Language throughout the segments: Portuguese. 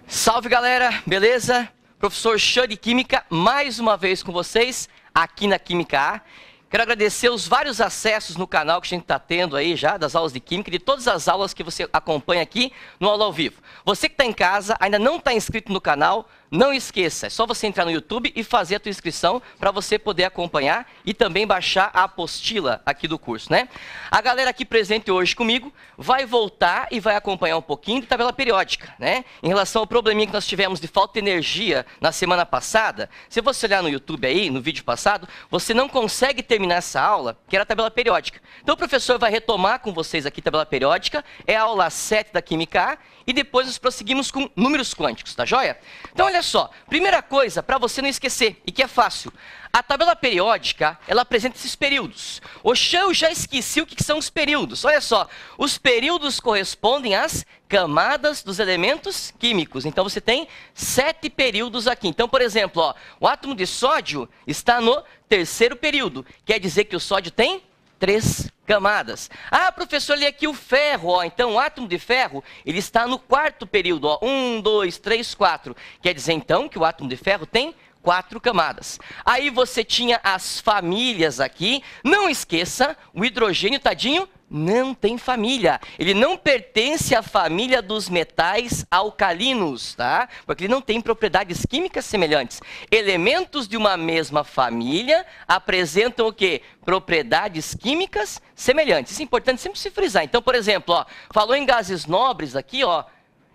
Salve, galera, beleza? Professor Chan de Química, mais uma vez com vocês, aqui na Química A. Quero agradecer os vários acessos no canal que a gente está tendo aí já, das aulas de Química, de todas as aulas que você acompanha aqui no Aula ao Vivo. Você que está em casa, ainda não está inscrito no canal, não esqueça, é só você entrar no YouTube e fazer a tua inscrição para você poder acompanhar e também baixar a apostila aqui do curso, né? A galera aqui presente hoje comigo vai voltar e vai acompanhar um pouquinho de tabela periódica, né? Em relação ao probleminha que nós tivemos de falta de energia na semana passada, se você olhar no YouTube aí, no vídeo passado, você não consegue terminar essa aula, que era a tabela periódica. Então o professor vai retomar com vocês aqui a tabela periódica, é a aula 7 da Química A, e depois nós prosseguimos com números quânticos, tá joia? Então olha só, primeira coisa, para você não esquecer, e que é fácil, a tabela periódica, ela apresenta esses períodos. Oxa, eu já esqueci o que são os períodos. Olha só, os períodos correspondem às camadas dos elementos químicos. Então você tem 7 períodos aqui. Então, por exemplo, ó, o átomo de sódio está no terceiro período. Quer dizer que o sódio tem 3 camadas. Ah, professor, li aqui o ferro, ó. Então o átomo de ferro, ele está no quarto período, ó. 1, 2, 3, 4. Quer dizer então que o átomo de ferro tem 4 camadas. Aí você tinha as famílias aqui. Não esqueça, o hidrogênio, tadinho, não tem família. Ele não pertence à família dos metais alcalinos, tá? Porque ele não tem propriedades químicas semelhantes. Elementos de uma mesma família apresentam o quê? Propriedades químicas semelhantes. Isso é importante sempre se frisar. Então, por exemplo, ó, falou em gases nobres aqui, ó.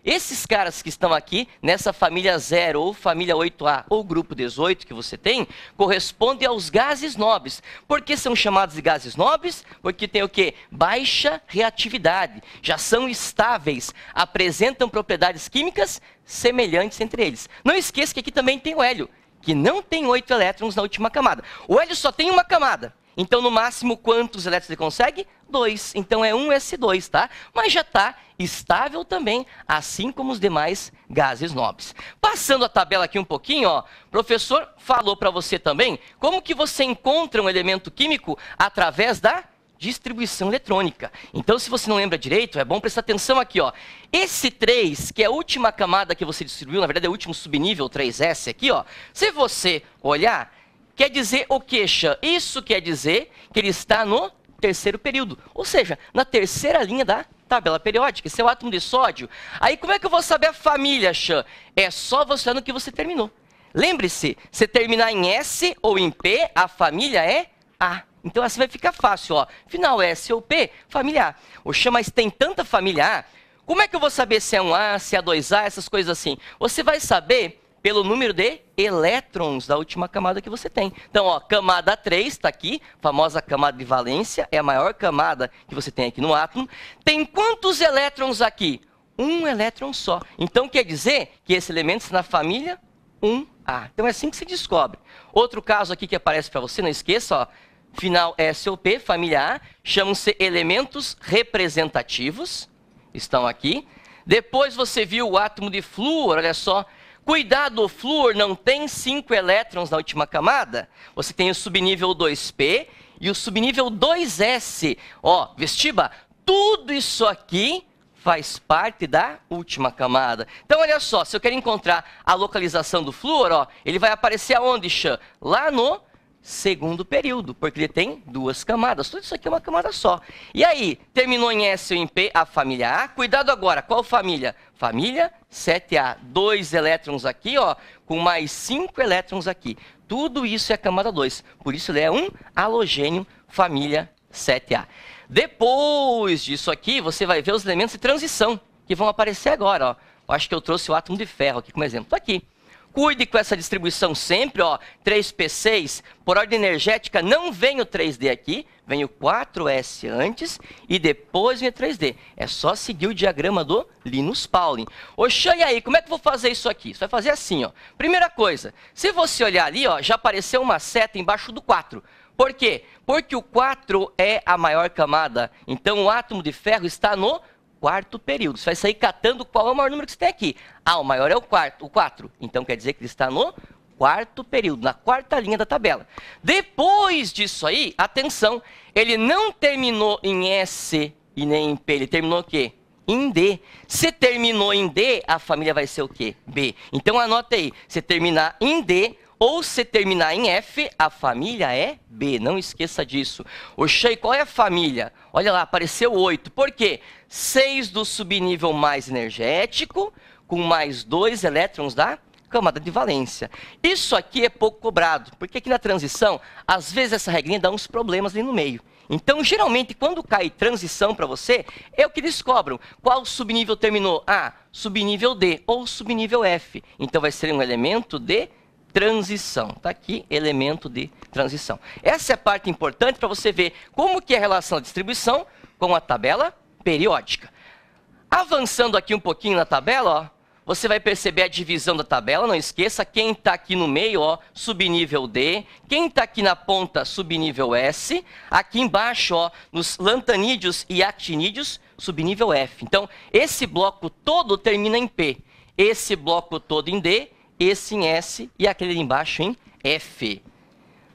Esses caras que estão aqui, nessa família 0 ou família 8A ou grupo 18 que você tem, correspondem aos gases nobres. Por que são chamados de gases nobres? Porque tem o quê? Baixa reatividade, já são estáveis, apresentam propriedades químicas semelhantes entre eles. Não esqueça que aqui também tem o hélio, que não tem 8 elétrons na última camada. O hélio só tem uma camada. Então, no máximo, quantos elétrons ele consegue? 2. Então, é 1s2, tá? Mas já está estável também, assim como os demais gases nobres. Passando a tabela aqui um pouquinho, ó, o professor falou para você também como que você encontra um elemento químico através da distribuição eletrônica. Então, se você não lembra direito, é bom prestar atenção aqui, ó. Esse 3, que é a última camada que você distribuiu, na verdade é o último subnível 3s aqui, ó. Se você olhar, quer dizer o quê, Chan? Isso quer dizer que ele está no terceiro período, ou seja, na terceira linha da tabela periódica. Esse é o átomo de sódio. Aí como é que eu vou saber a família, Chan? É só você olhar no que você terminou. Lembre-se, se terminar em S ou em P, a família é A. Então assim vai ficar fácil, ó. Final S ou P, família A. O Chan, mas tem tanta família A, como é que eu vou saber se é um A, se é 2A, essas coisas assim? Você vai saber pelo número de elétrons da última camada que você tem. Então, ó, camada 3 está aqui, famosa camada de valência, é a maior camada que você tem aqui no átomo. Tem quantos elétrons aqui? Um elétron só. Então, quer dizer que esse elemento está na família 1A. Então, é assim que se descobre. Outro caso aqui que aparece para você, não esqueça, ó, final S ou P, família A, chamam-se elementos representativos, estão aqui. Depois você viu o átomo de flúor, olha só. Cuidado, o flúor não tem 5 elétrons na última camada. Você tem o subnível 2P e o subnível 2S. Ó, Vestiba, tudo isso aqui faz parte da última camada. Então, olha só, se eu quero encontrar a localização do flúor, ó, ele vai aparecer aonde, Chan? Lá no segundo período, porque ele tem 2 camadas. Tudo isso aqui é uma camada só. E aí, terminou em S ou em P, a família A. Cuidado agora, qual família? Família 7A. 2 elétrons aqui, ó, com mais 5 elétrons aqui. Tudo isso é a camada 2. Por isso ele é um halogênio família 7A. Depois disso aqui, você vai ver os elementos de transição, que vão aparecer agora, ó. Eu acho que eu trouxe o átomo de ferro aqui como exemplo. Tá aqui. Cuide com essa distribuição sempre, ó, 3P6, por ordem energética, não vem o 3D aqui, vem o 4S antes e depois vem o 3D. É só seguir o diagrama do Linus Pauling. Oxa, e aí, como é que eu vou fazer isso aqui? Você vai fazer assim, ó. Primeira coisa, se você olhar ali, ó, já apareceu uma seta embaixo do 4. Por quê? Porque o 4 é a maior camada, então o átomo de ferro está no quarto período. Você vai sair catando qual é o maior número que você tem aqui. Ah, o maior é o 4. Então quer dizer que ele está no quarto período, na quarta linha da tabela. Depois disso aí, atenção, ele não terminou em S e nem em P, ele terminou o quê? Em D. Se terminou em D, a família vai ser o quê? B. Então anota aí, se terminar em D ou se terminar em F, a família é B. Não esqueça disso. Oxê, qual é a família? Olha lá, apareceu 8. Por quê? 6 do subnível mais energético, com mais 2 elétrons da camada de valência. Isso aqui é pouco cobrado, porque aqui na transição, às vezes essa regrinha dá uns problemas ali no meio. Então, geralmente, quando cai transição para você, é o que eles cobram. Qual subnível terminou? Ah, subnível D ou subnível F. Então, vai ser um elemento de transição. Está aqui, elemento de transição. Essa é a parte importante para você ver como que é a relação da distribuição com a tabela periódica. Avançando aqui um pouquinho na tabela, ó, você vai perceber a divisão da tabela, não esqueça, quem está aqui no meio, ó, subnível D, quem está aqui na ponta, subnível S, aqui embaixo, ó, nos lantanídeos e actinídeos, subnível F. Então, esse bloco todo termina em P, esse bloco todo em D, esse em S e aquele ali embaixo em F.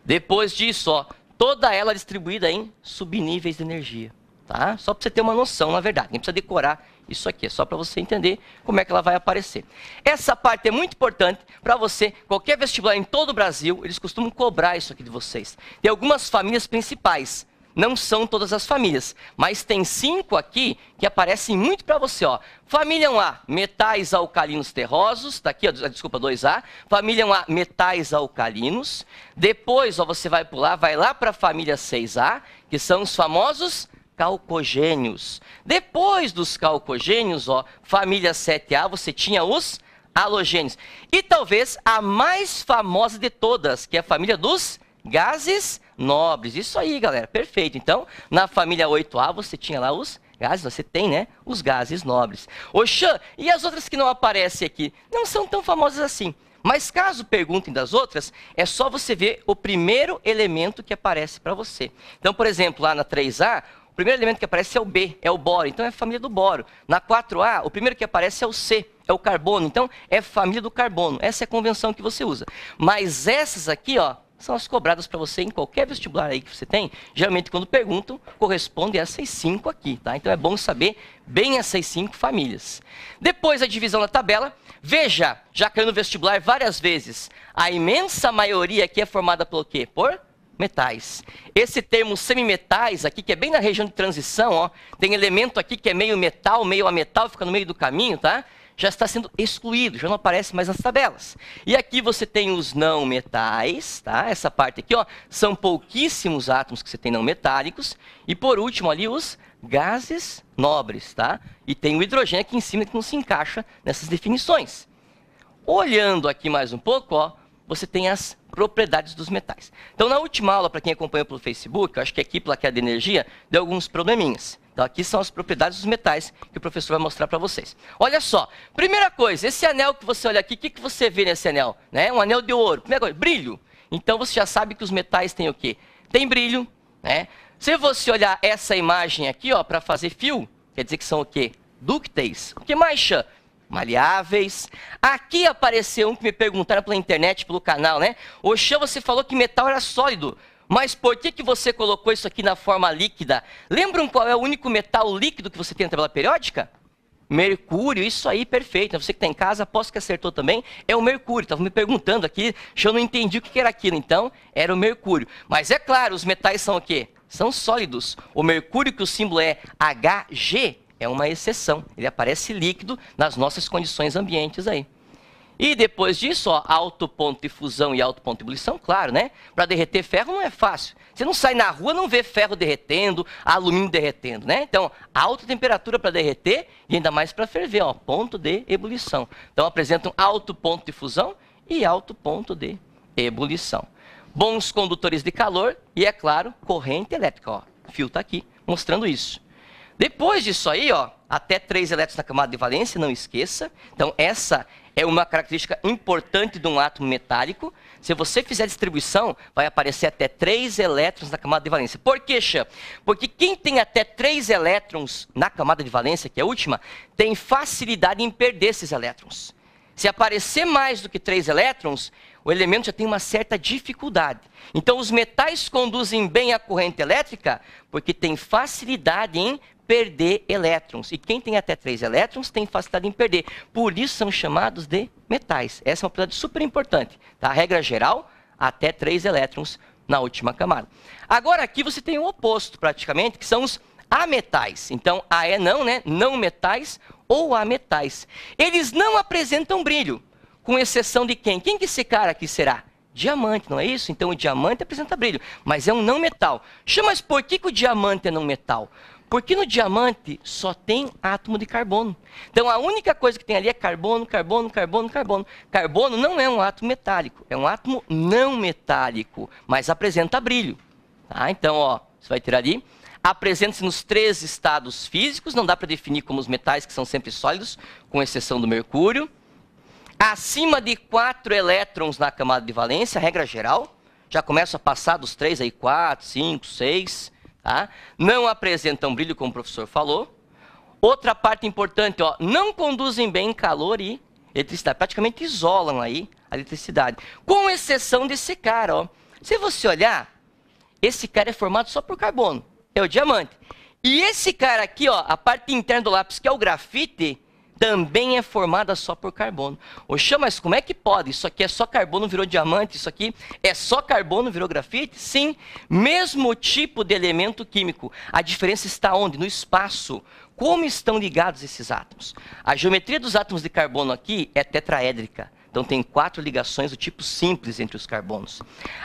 Depois disso, ó, toda ela distribuída em subníveis de energia. Tá? Só para você ter uma noção, na verdade. Nem precisa decorar isso aqui, é só para você entender como é que ela vai aparecer. Essa parte é muito importante para você, qualquer vestibular em todo o Brasil, eles costumam cobrar isso aqui de vocês. Tem algumas famílias principais, não são todas as famílias, mas tem 5 aqui que aparecem muito para você. Ó. Família 1A, metais alcalinos terrosos, tá aqui, ó, desculpa, 2A. Família 1A, metais alcalinos. Depois, ó, você vai pular, vai lá para a família 6A, que são os famosos calcogênios. Depois dos calcogênios, ó, família 7A, você tinha os halogênios. E talvez a mais famosa de todas, que é a família dos gases nobres. Isso aí, galera, perfeito. Então, na família 8A, você tinha lá os gases, você tem, né, os gases nobres. Oxã, e as outras que não aparecem aqui? Não são tão famosas assim. Mas caso perguntem das outras, é só você ver o primeiro elemento que aparece para você. Então, por exemplo, lá na 3A, o primeiro elemento que aparece é o B, é o boro, então é a família do boro. Na 4A, o primeiro que aparece é o C, é o carbono, então é família do carbono. Essa é a convenção que você usa. Mas essas aqui, ó, são as cobradas para você em qualquer vestibular aí que você tem. Geralmente, quando perguntam, corresponde a essas 5 aqui, tá? Então é bom saber bem essas 5 famílias. Depois a divisão da tabela. Veja, já caiu no vestibular várias vezes, a imensa maioria aqui é formada por quê? Por metais. Esse termo semimetais aqui, que é bem na região de transição, ó, tem elemento aqui que é meio metal, meio ametal, fica no meio do caminho, tá? Já está sendo excluído, já não aparece mais nas tabelas. E aqui você tem os não metais, tá? Essa parte aqui, ó, são pouquíssimos átomos que você tem não metálicos. E por último ali os gases nobres, tá? E tem o hidrogênio aqui em cima que não se encaixa nessas definições. Olhando aqui mais um pouco, ó, você tem as propriedades dos metais. Então, na última aula, para quem acompanhou pelo Facebook, eu acho que aqui, pela queda de energia, deu alguns probleminhas. Então, aqui são as propriedades dos metais que o professor vai mostrar para vocês. Olha só, primeira coisa, esse anel que você olha aqui, o que você vê nesse anel? Né? Um anel de ouro. Primeira coisa, brilho. Então, você já sabe que os metais têm o quê? Tem brilho, né? Se você olhar essa imagem aqui, ó, para fazer fio, quer dizer que são o quê? Dúcteis. O que mais chama? Maleáveis. Aqui apareceu um que me perguntaram pela internet, pelo canal, né? Oxã, você falou que metal era sólido, mas por que você colocou isso aqui na forma líquida? Lembram qual é o único metal líquido que você tem na tabela periódica? Mercúrio, isso aí, perfeito. Você que está em casa, aposto que acertou também, é o mercúrio. Estavam me perguntando aqui, eu não entendi o que era aquilo, então era o mercúrio. Mas é claro, os metais são o quê? São sólidos. O mercúrio, que o símbolo é Hg, é uma exceção. Ele aparece líquido nas nossas condições ambientes aí. E depois disso, ó, alto ponto de fusão e alto ponto de ebulição, claro, né? Para derreter ferro não é fácil. Você não sai na rua, não vê ferro derretendo, alumínio derretendo, né? Então, alta temperatura para derreter e ainda mais para ferver, ó, ponto de ebulição. Então, apresentam alto ponto de fusão e alto ponto de ebulição. Bons condutores de calor e, é claro, corrente elétrica, ó. O fio está aqui mostrando isso. Depois disso aí, ó, até 3 elétrons na camada de valência, não esqueça. Então, essa é uma característica importante de um átomo metálico. Se você fizer distribuição, vai aparecer até 3 elétrons na camada de valência. Por quê, Xã? Porque quem tem até 3 elétrons na camada de valência, que é a última, tem facilidade em perder esses elétrons. Se aparecer mais do que 3 elétrons, o elemento já tem uma certa dificuldade. Então, os metais conduzem bem a corrente elétrica porque tem facilidade em perder elétrons. E quem tem até 3 elétrons tem facilidade em perder. Por isso são chamados de metais. Essa é uma propriedade super importante. Tá? A regra geral, até 3 elétrons na última camada. Agora aqui você tem o oposto praticamente, que são os ametais. Então, A é não, né? Não metais ou ametais. Eles não apresentam brilho, com exceção de quem? Quem que esse cara aqui será? Diamante, não é isso? Então, o diamante apresenta brilho, mas é um não metal. Mas por que o diamante é não metal? Porque no diamante só tem átomo de carbono. Então, a única coisa que tem ali é carbono, carbono, carbono, carbono. Carbono não é um átomo metálico, é um átomo não metálico, mas apresenta brilho. Tá? Então, ó, você vai ter ali, apresenta-se nos 3 estados físicos, não dá para definir como os metais, que são sempre sólidos, com exceção do mercúrio. Acima de 4 elétrons na camada de valência, regra geral, já começa a passar dos 3 aí, 4, 5, 6... Tá? Não apresentam brilho, como o professor falou. Outra parte importante, ó, não conduzem bem calor e eletricidade. Praticamente isolam aí a eletricidade. Com exceção desse cara. Ó. Se você olhar, esse cara é formado só por carbono. É o diamante. E esse cara aqui, ó, a parte interna do lápis, que é o grafite, também é formada só por carbono. Oxa, mas como é que pode? Isso aqui é só carbono, virou diamante. Isso aqui é só carbono, virou grafite? Sim, mesmo tipo de elemento químico. A diferença está onde? No espaço. Como estão ligados esses átomos? A geometria dos átomos de carbono aqui é tetraédrica. Então, tem 4 ligações do tipo simples entre os carbonos.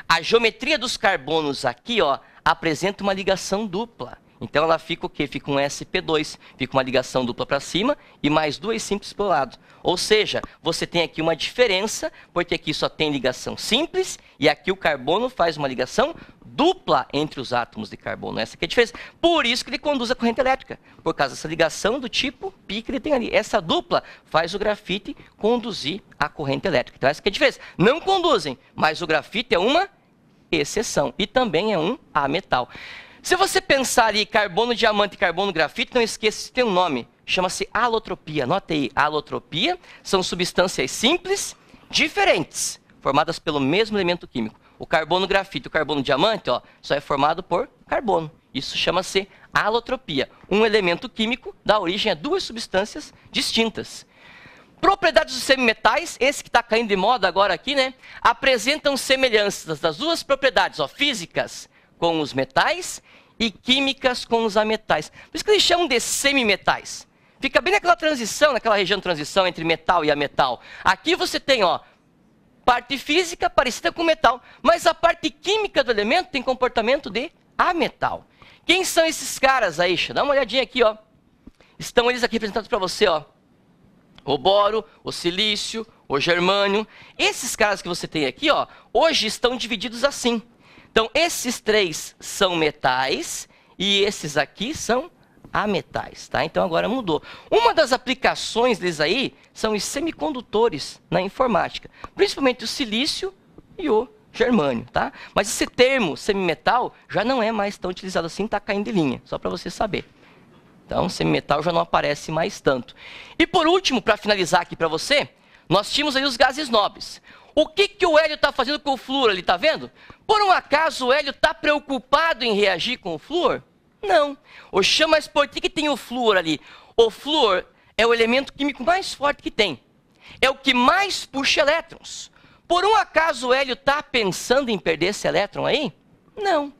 A geometria dos carbonos aqui, ó, apresenta uma ligação dupla. Então, ela fica o quê? Fica um sp2, fica uma ligação dupla para cima e mais 2 simples para o lado. Ou seja, você tem aqui uma diferença, porque aqui só tem ligação simples e aqui o carbono faz uma ligação dupla entre os átomos de carbono. Essa aqui é a diferença. Por isso que ele conduz a corrente elétrica, por causa dessa ligação do tipo π que ele tem ali. Essa dupla faz o grafite conduzir a corrente elétrica. Então, essa aqui é a diferença. Não conduzem, mas o grafite é uma exceção e também é um ametal. Se você pensar ali carbono, diamante e carbono, grafite, não esqueça que tem um nome, chama-se alotropia. Anote aí, alotropia são substâncias simples, diferentes, formadas pelo mesmo elemento químico. O carbono, grafite e o carbono, diamante, ó, só é formado por carbono. Isso chama-se alotropia. Um elemento químico dá origem a 2 substâncias distintas. Propriedades dos semimetais, esse que está caindo de moda agora aqui, né? Apresentam semelhanças das 2 propriedades, ó, físicas com os metais e químicas com os ametais. Por isso que eles chamam de semimetais. Fica bem naquela transição, naquela região de transição entre metal e ametal. Aqui você tem, ó, parte física parecida com metal, mas a parte química do elemento tem comportamento de ametal. Quem são esses caras aí? Dá uma olhadinha aqui, ó. Estão eles aqui representados para você, ó. O boro, o silício, o germânio. Esses caras que você tem aqui, ó, hoje estão divididos assim. Então, esses 3 são metais e esses aqui são ametais, tá? Então, agora mudou. Uma das aplicações deles aí são os semicondutores na informática, principalmente o silício e o germânio, tá? Mas esse termo semimetal já não é mais tão utilizado assim, tá caindo de linha, só para você saber. Então, semimetal já não aparece mais tanto. E por último, para finalizar aqui para você, nós tínhamos aí os gases nobres. O que o hélio está fazendo com o flúor ali, está vendo? Por um acaso o hélio está preocupado em reagir com o flúor? Não. Oxa, mas por que tem o flúor ali? O flúor é o elemento químico mais forte que tem. É o que mais puxa elétrons. Por um acaso o hélio está pensando em perder esse elétron aí? Não.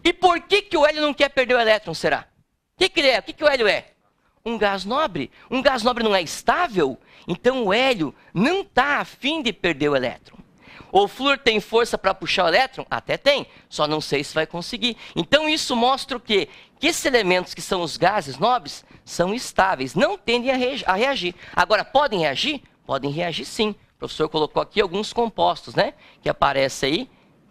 E por que o hélio não quer perder o elétron, será? O que ele é? O que o hélio é? Um gás nobre. Um gás nobre não é estável? Então o hélio não está afim de perder o elétron. O flúor tem força para puxar o elétron? Até tem, só não sei se vai conseguir. Então isso mostra o quê? Que esses elementos que são os gases nobres são estáveis, não tendem a reagir. Agora, podem reagir? Podem reagir sim. O professor colocou aqui alguns compostos, né? Que aparecem aí,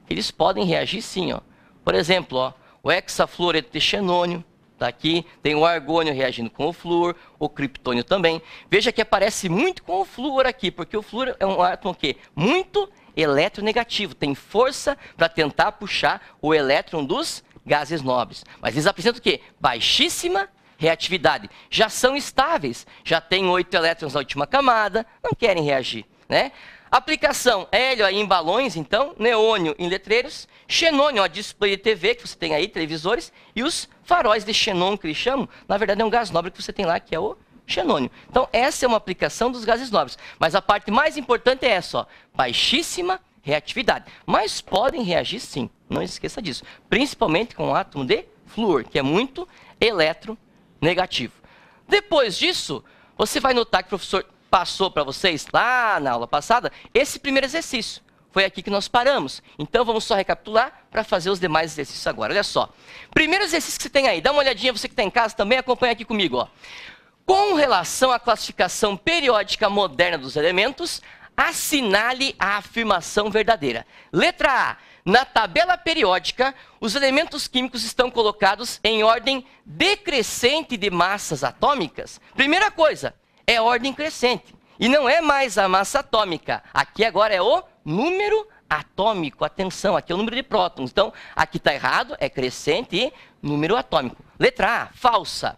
eles podem reagir sim, ó. Por exemplo, ó, o hexafluoreto de xenônio. Tá aqui, tem o argônio reagindo com o flúor, o criptônio também. Veja que aparece muito com o flúor aqui, porque o flúor é um átomo que muito eletronegativo, tem força para tentar puxar o elétron dos gases nobres. Mas eles apresentam o quê? Baixíssima reatividade. Já são estáveis, já tem 8 elétrons na última camada, não querem reagir, né? Aplicação hélio aí em balões, então, neônio em letreiros, xenônio, ó, display de TV, que você tem aí, televisores, e os faróis de xenon, que eles chamam, na verdade é um gás nobre que você tem lá, que é o xenônio. Então, essa é uma aplicação dos gases nobres. Mas a parte mais importante é essa, ó, baixíssima reatividade. Mas podem reagir sim, não esqueça disso. Principalmente com o átomo de flúor, que é muito eletronegativo. Depois disso, você vai notar que o professor passou para vocês lá na aula passada esse primeiro exercício. Foi aqui que nós paramos. Então, vamos só recapitular para fazer os demais exercícios agora. Olha só. Primeiro exercício que você tem aí. Dá uma olhadinha, você que está em casa também, acompanha aqui comigo, ó. Com relação à classificação periódica moderna dos elementos, assinale a afirmação verdadeira. Letra A. Na tabela periódica, os elementos químicos estão colocados em ordem decrescente de massas atômicas. Primeira coisa, é ordem crescente. E não é mais a massa atômica. Aqui agora é o número atômico. Atenção, aqui é o número de prótons. Então, aqui está errado, é crescente e número atômico. Letra A, falsa.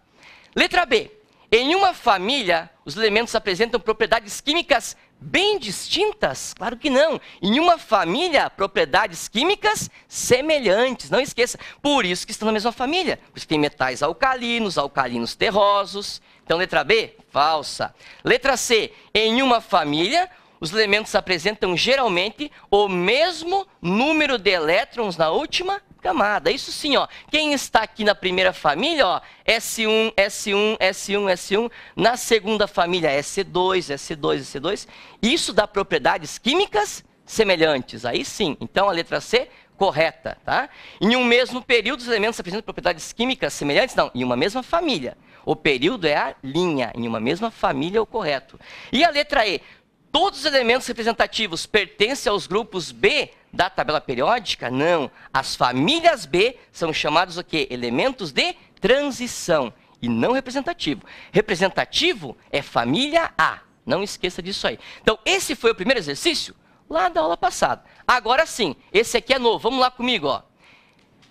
Letra B. Em uma família, os elementos apresentam propriedades químicas bem distintas? Claro que não. Em uma família, propriedades químicas semelhantes. Não esqueça. Por isso que estão na mesma família. Porque tem metais alcalinos, alcalinos terrosos. Então, letra B, falsa. Letra C. Em uma família, os elementos apresentam geralmente o mesmo número de elétrons na última camada. Isso sim, ó. Quem está aqui na primeira família, ó, S1, S1, S1, S1. Na segunda família, S2, S2, S2. Isso dá propriedades químicas semelhantes. Aí sim. Então, a letra C, correta, tá? Em um mesmo período, os elementos apresentam propriedades químicas semelhantes? Não, em uma mesma família. O período é a linha. Em uma mesma família é o correto. E a letra E. Todos os elementos representativos pertencem aos grupos B da tabela periódica? Não. As famílias B são chamados o quê? Elementos de transição e não representativo. Representativo é família A. Não esqueça disso aí. Então, esse foi o primeiro exercício lá da aula passada. Agora sim, esse aqui é novo. Vamos lá comigo, ó.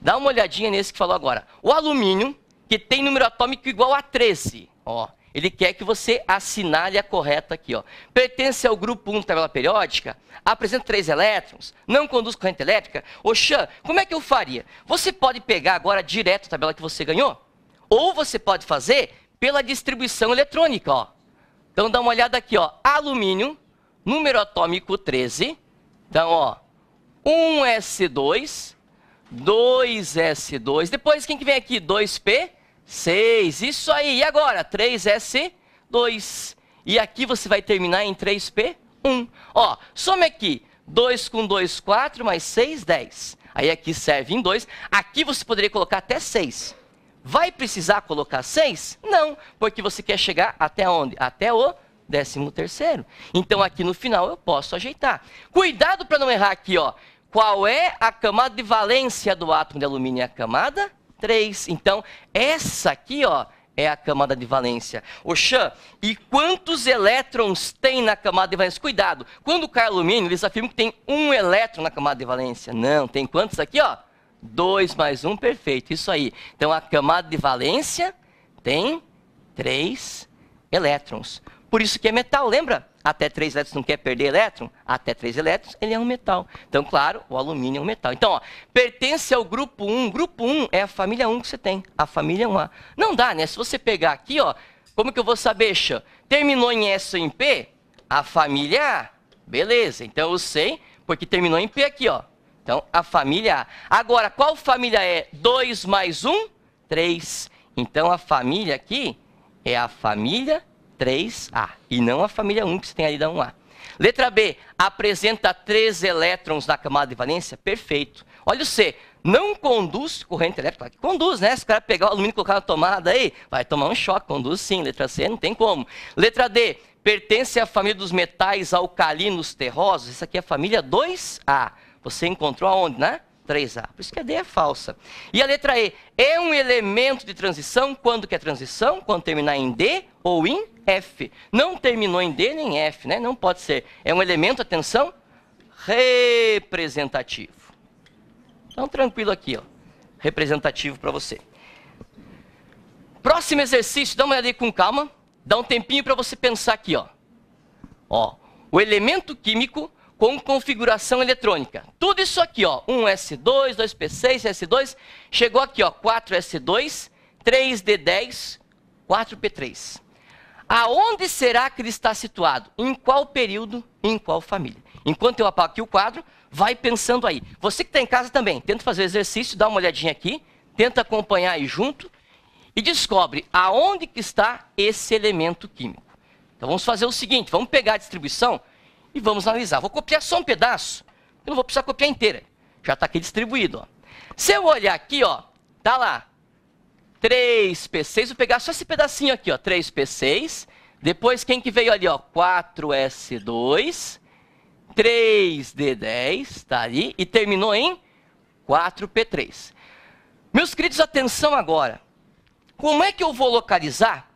Dá uma olhadinha nesse que falou agora. O alumínio, que tem número atômico igual a 13, ó. Ele quer que você assinale a correta aqui, ó. Pertence ao grupo 1 da tabela periódica, apresenta 3 elétrons, não conduz corrente elétrica. Ô, Xan, como é que eu faria? Você pode pegar agora direto a tabela que você ganhou, ou você pode fazer pela distribuição eletrônica, ó. Então, dá uma olhada aqui, ó. Alumínio, número atômico 13. Então, ó, 1s2, 2s2. Depois, quem que vem aqui? 2p. 6, isso aí. E agora? 3S2. E aqui você vai terminar em 3P1. Ó, some aqui. 2 com 2, 4, mais 6, 10. Aí aqui serve em 2. Aqui você poderia colocar até 6. Vai precisar colocar 6? Não, porque você quer chegar até onde? Até o 13º. Então, aqui no final eu posso ajeitar. Cuidado para não errar aqui, ó. Qual é a camada de valência do átomo de alumínio? É a camada 3. Então, essa aqui, ó, é a camada de valência. Ô, Xan, e quantos elétrons tem na camada de valência? Cuidado, quando cai alumínio, eles afirmam que tem 1 elétron na camada de valência. Não, tem quantos aqui, ó? 2 mais 1, perfeito, isso aí. Então, a camada de valência tem 3 elétrons. Por isso que é metal, lembra? Até 3 elétrons não quer perder elétron? Até 3 elétrons, ele é um metal. Então, claro, o alumínio é um metal. Então, ó, pertence ao grupo 1. Grupo 1 é a família 1 que você tem, a família 1A. Não dá, né? Se você pegar aqui, ó, como que eu vou saber, Xan? Terminou em S ou em P? A família A. Beleza, então eu sei, porque terminou em P aqui, ó. Então, a família A. Agora, qual família é? 2 mais 1? 3. Então, a família aqui é a família 3A, e não a família 1 que você tem ali da 1A. Letra B, apresenta 3 elétrons na camada de valência? Perfeito. Olha o C, não conduz corrente elétrica? Conduz, né? Se o cara pegar o alumínio e colocar na tomada aí, vai tomar um choque, conduz sim. Letra C, não tem como. Letra D, pertence à família dos metais alcalinos terrosos? Essa aqui é a família 2A. Você encontrou aonde, né? 3A. Por isso que a D é falsa. E a letra E, é um elemento de transição? Quando que é transição? Quando terminar em D ou em F. Não terminou em D nem F, né? Não pode ser. É um elemento, atenção, representativo. Então, tranquilo aqui, ó. Representativo para você. Próximo exercício, dá uma olhada aí com calma. Dá um tempinho para você pensar aqui, ó. Ó, o elemento químico com configuração eletrônica. Tudo isso aqui, ó, 1s2, 2p6, s2, chegou aqui, ó, 4s2, 3d10, 4p3. Aonde será que ele está situado? Em qual período, em qual família? Enquanto eu apago aqui o quadro, vai pensando aí. Você que está em casa também, tenta fazer o exercício, dá uma olhadinha aqui, tenta acompanhar aí junto e descobre aonde que está esse elemento químico. Então vamos fazer o seguinte, vamos pegar a distribuição e vamos analisar. Vou copiar só um pedaço, eu não vou precisar copiar inteira. Já está aqui distribuído, ó. Se eu olhar aqui, ó, tá lá, 3p6, vou pegar só esse pedacinho aqui, ó, 3p6. Depois quem que veio ali, ó, 4s2, 3d10, tá ali, e terminou em 4p3. Meus queridos, atenção agora. Como é que eu vou localizar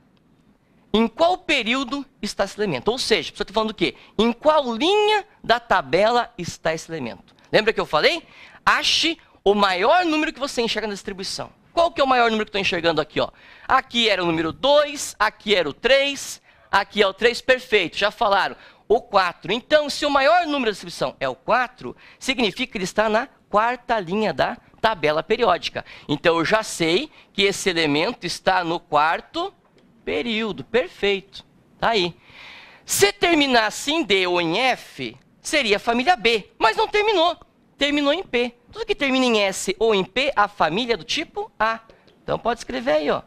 em qual período está esse elemento? Ou seja, você está falando do quê? Em qual linha da tabela está esse elemento? Lembra que eu falei? Ache o maior número que você enxerga na distribuição. Qual que é o maior número que estou enxergando aqui? Ó? Aqui era o número 2, aqui era o 3, aqui é o 3, perfeito, já falaram. O 4. Então, se o maior número da distribuição é o 4, significa que ele está na quarta linha da tabela periódica. Então, eu já sei que esse elemento está no quarto período. Perfeito. Tá aí. Se terminasse em D ou em F, seria a família B. Mas não terminou. Terminou em P. Tudo que termina em S ou em P, a família é do tipo A. Então, pode escrever aí, ó.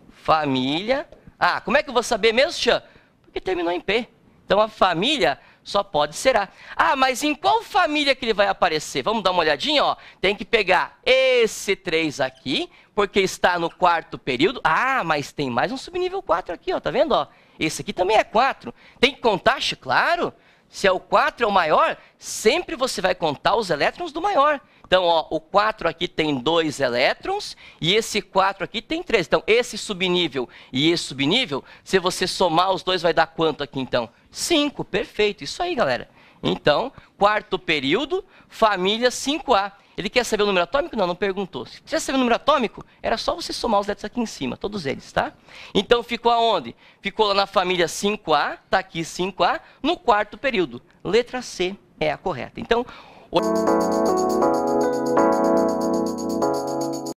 Família A. Como é que eu vou saber mesmo, Xan? Porque terminou em P. Então, a família só pode ser A. Ah, mas em qual família que ele vai aparecer? Vamos dar uma olhadinha, ó. Tem que pegar esse 3 aqui, porque está no quarto período. Ah, mas tem mais um subnível 4 aqui, ó. Tá vendo, ó? Esse aqui também é 4. Tem que contar, claro. Se é o 4 é o maior, sempre você vai contar os elétrons do maior. Então, ó, o 4 aqui tem 2 elétrons e esse 4 aqui tem 3. Então, esse subnível e esse subnível, se você somar os dois, vai dar quanto aqui, então? 5, perfeito. Isso aí, galera. Então, quarto período, família 5A. Ele quer saber o número atômico? Não, não perguntou. Se quisesse saber o número atômico, era só você somar os elétrons aqui em cima, todos eles, tá? Então, ficou aonde? Ficou lá na família 5A, tá aqui 5A, no quarto período. Letra C é a correta. Então,